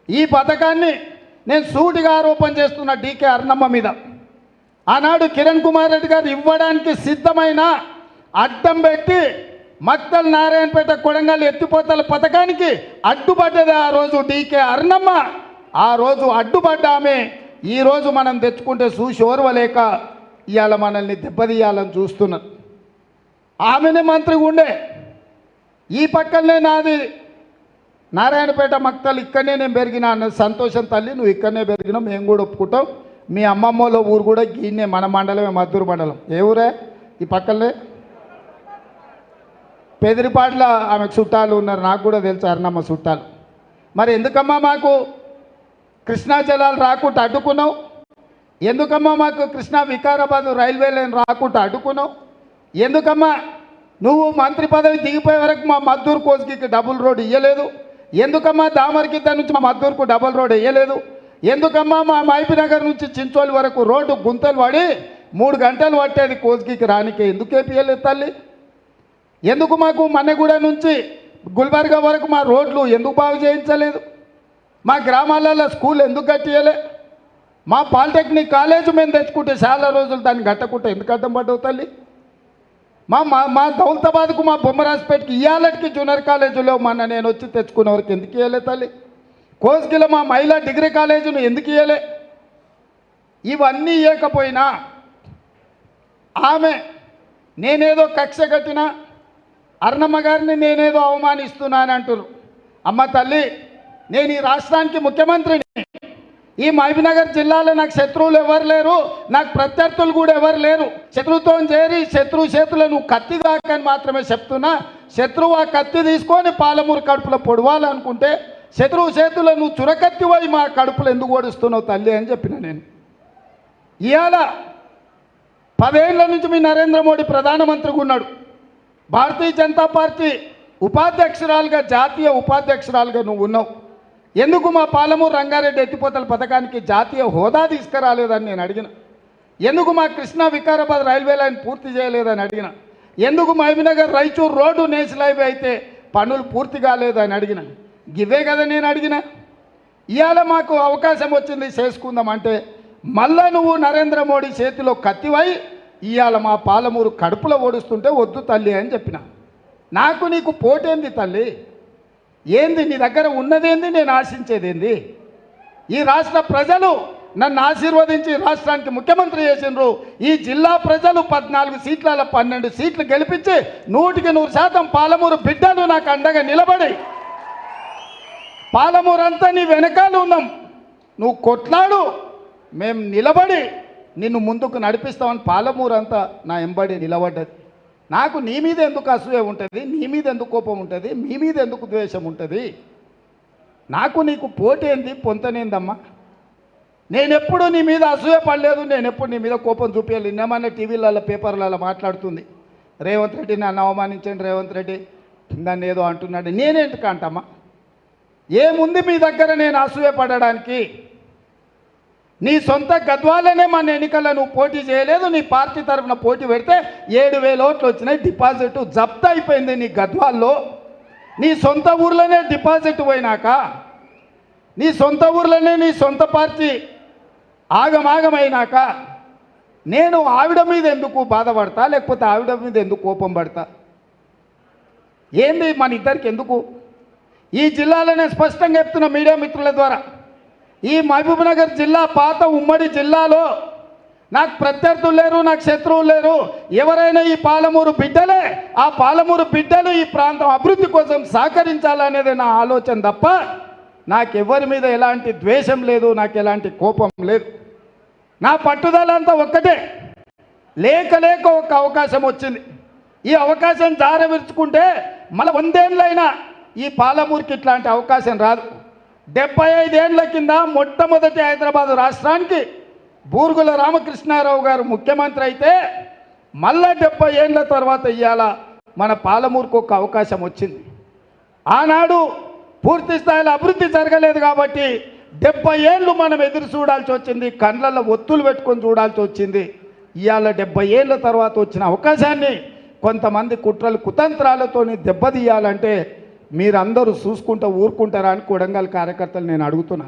ఈ పథకాన్ని నేను సూటిగా ఆరోపణ చేస్తున్న డీకే అరుణమ్మ మీద. ఆనాడు కిరణ్ కుమార్ రెడ్డి గారు ఇవ్వడానికి సిద్ధమైన అడ్డం పెట్టి మక్తల్ నారాయణపేట కొడంగల్ ఎత్తిపోతల పథకానికి అడ్డుపడ్డది ఆ రోజు డీకే అరుణమ్మ. ఆ రోజు అడ్డుపడ్డ ఆమె ఈరోజు మనం తెచ్చుకుంటే చూసి ఓర్వలేక ఇవాళ మనల్ని దెబ్బతీయాలని చూస్తున్నారు. ఆమెనే మంత్రిగా ఉండే. ఈ పక్కనే నాది నారాయణపేట మక్తల్, ఇక్కడనే నేను పెరిగినా అన్న సంతోషం. తల్లి నువ్వు ఇక్కడనే పెరిగినావు, మేము కూడా ఒప్పుకుంటాం. మీ అమ్మమ్మలో ఊరు కూడా గీనే, మన మండలమే, మద్దూరు మండలం. ఏ ఊరే? ఈ పక్కనే పెదిరిపాట్ల ఆమెకు చుట్టాలు ఉన్నారు, నాకు కూడా తెలుసు అరుణమ్మ చుట్టాలు. మరి ఎందుకమ్మా మాకు కృష్ణా జలాలు రాకుండా అడ్డుకున్నావు? ఎందుకమ్మా మాకు కృష్ణా వికారాబాద్ రైల్వే లైన్ రాకుండా అడ్డుకున్నావు? ఎందుకమ్మా నువ్వు మంత్రి పదవి దిగిపోయే వరకు మా మద్దూరు కోస్గికి డబుల్ రోడ్ ఇవ్వలేదు? ఎందుకమ్మా దామరగిద్ద నుంచి మా మద్దూరుకు డబుల్ రోడ్ వేయలేదు? ఎందుకమ్మా మా మైపినగర్ నుంచి చించోలి వరకు రోడ్డు గుంతలు పడి 3 గంటలు పట్టేది కోస్గికి రానికి? ఎందుకు వేపియలేదు తల్లి? ఎందుకు మాకు మన్నెగూడ నుంచి గుల్బర్గా వరకు మా రోడ్లు ఎందుకు బాగు చేయించలేదు? మా గ్రామాలలో స్కూల్ ఎందుకు కట్టియలే? మా పాలిటెక్నిక్ కాలేజ్ మేము తెచ్చుకుంటే చాలా రోజులు దాన్ని కట్టకుంటే ఎందుకు అడ్డం పడ్డవు తల్లి? మా దౌలతాబాద్కు, మా బొమ్మరాజపేటకి ఇవాళకి జూనియర్ కాలేజీలో మొన్న నేను వచ్చి తెచ్చుకునే వరకు ఎందుకు ఇవ్వలే తల్లి? కోస్గిలో మా మహిళా డిగ్రీ కాలేజీను ఎందుకు ఇవ్వలే? ఇవన్నీ ఇవ్వకపోయినా ఆమె నేనేదో కక్ష కట్టినా అరుణమ్మ గారిని నేనేదో అవమానిస్తున్నాను అంటున్నారు. అమ్మ తల్లి, నేను ఈ రాష్ట్రానికి ముఖ్యమంత్రిని. ఈ మహబూబ్నగర్ జిల్లాలో నాకు శత్రువులు ఎవరు లేరు, నాకు ప్రత్యర్థులు కూడా ఎవరు లేరు. శత్రువుతో చేరి శత్రువు చేతులు నువ్వు కత్తి దాకని మాత్రమే చెప్తున్నా. శత్రువు ఆ కత్తి తీసుకొని పాలమూరు కడుపులో పొడవాలనుకుంటే శత్రువు చేతుల్లో నువ్వు చురకత్తి పోయి మా కడుపులో ఎందుకు ఓడిస్తున్నావు తల్లి అని చెప్పిన నేను. ఇవాళ 10 ఏళ్ల నుంచి మీ నరేంద్ర మోడీ ప్రధానమంత్రిగా ఉన్నాడు. భారతీయ జనతా పార్టీ ఉపాధ్యక్షురాలుగా, జాతీయ ఉపాధ్యక్షురాలుగా నువ్వు ఉన్నావు. ఎందుకు మా పాలమూరు రంగారెడ్డి ఎత్తిపోతల పథకానికి జాతీయ హోదా తీసుకురాలేదని నేను అడిగిన. ఎందుకు మా కృష్ణా వికారాబాద్ రైల్వే లైన్ పూర్తి చేయలేదని అడిగిన. ఎందుకు Mahabubnagar Raichur road national highway అయితే పనులు పూర్తి కాలేదని అడిగిన. ఇవే కదా నేను అడిగిన. ఇవాళ మాకు అవకాశం వచ్చింది చేసుకుందామంటే మళ్ళా నువ్వు నరేంద్ర మోడీ చేతిలో కత్తివై ఇవాళ మా పాలమూరు కడుపులో ఓడుస్తుంటే వద్దు తల్లి అని చెప్పిన. నాకు నీకు పోటేంది తల్లి? ఏంది నీ దగ్గర ఉన్నదేంది? నేను ఆశించేదేంది? ఈ రాష్ట్ర ప్రజలు నన్ను ఆశీర్వదించి రాష్ట్రానికి ముఖ్యమంత్రి చేసినారు. ఈ జిల్లా ప్రజలు 14 సీట్ల 12 సీట్లు గెలిపించి 100% పాలమూరు బిడ్డలు నాకు అండగా నిలబడి, పాలమూరు అంతా నీ వెనకాల ఉన్నాం, నువ్వు కొట్లాడు, మేము నిలబడి నిన్ను ముందుకు నడిపిస్తామని పాలమూరు అంతా నా ఎంబడి నిలబడ్డది. నాకు నీ మీద ఎందుకు అసూయ ఉంటుంది? నీ మీద ఎందుకు కోపం ఉంటుంది? మీ మీద ఎందుకు ద్వేషం ఉంటుంది? నాకు నీకు పోటేంది, పొంతనేందమ్మా? నేనెప్పుడు నీ మీద అసూయ పడలేదు, నేనెప్పుడు నీ మీద కోపం చూపించాలి. నిన్నమన్నా టీవీలలో పేపర్లలో మాట్లాడుతుంది, రేవంత్ రెడ్డి నన్ను అవమానించండి, రేవంత్ రెడ్డి నన్ను ఏదో అంటున్నాడు. నేనేంటికి అంటమ్మా? ఏముంది మీ దగ్గర నేను అసూయ పడడానికి? నీ సొంత గద్వాలనే మన ఎన్నికల్లో నువ్వు పోటీ చేయలేదు. నీ పార్టీ తరఫున పోటీ పెడితే 7,000 ఓట్లు వచ్చినాయి, డిపాజిట్ జప్తు అయిపోయింది నీ గద్వాల్లో. నీ సొంత ఊర్లోనే డిపాజిట్ పోయినాక, నీ సొంత ఊర్లోనే నీ సొంత పార్టీ ఆగమాగమైనాక నేను ఆవిడ మీద ఎందుకు బాధపడతా, లేకపోతే ఆవిడ మీద ఎందుకు కోపం పడతా? ఏంది మన ఇద్దరికి ఎందుకు? ఈ జిల్లాలో నేను స్పష్టంగా చెప్తున్న మీడియా మిత్రుల ద్వారా, ఈ మహబూబ్నగర్ జిల్లా పాత ఉమ్మడి జిల్లాలో నాకు ప్రత్యర్థులు లేరు, నాకు శత్రువులు లేరు. ఎవరైనా ఈ పాలమూరు బిడ్డలే. ఆ పాలమూరు బిడ్డలు ఈ ప్రాంతం అభివృద్ధి కోసం సహకరించాలనేది నా ఆలోచన తప్ప నాకెవరి మీద ఎలాంటి ద్వేషం లేదు, నాకు ఎలాంటి కోపం లేదు. నా పట్టుదల అంతా ఒక్కటే. లేక ఒక అవకాశం వచ్చింది. ఈ అవకాశం జారవిరుచుకుంటే మళ్ళీ 100 ఏళ్ళైనా ఈ పాలమూరుకి ఇట్లాంటి అవకాశం రాదు. 75 ఏళ్ల కింద మొట్టమొదటి హైదరాబాద్ రాష్ట్రానికి బూరుగుల రామకృష్ణారావు గారు ముఖ్యమంత్రి అయితే మళ్ళా 70 ఏళ్ల తర్వాత ఇవాళ మన పాలమూరుకు ఒక అవకాశం వచ్చింది. ఆనాడు పూర్తి స్థాయిలో అభివృద్ధి జరగలేదు కాబట్టి 70 ఏళ్ళు మనం ఎదురు చూడాల్సి వచ్చింది, కండ్లలో ఒత్తులు పెట్టుకొని చూడాల్సి వచ్చింది. ఇవాళ 70 ఏళ్ల తర్వాత వచ్చిన అవకాశాన్ని కొంతమంది కుట్రలు కుతంత్రాలతోని దెబ్బతీయాలంటే మీరందరూ చూసుకుంటూ ఊరుకుంటారా అని కొడంగల్ కార్యకర్తలు నేను అడుగుతున్నా.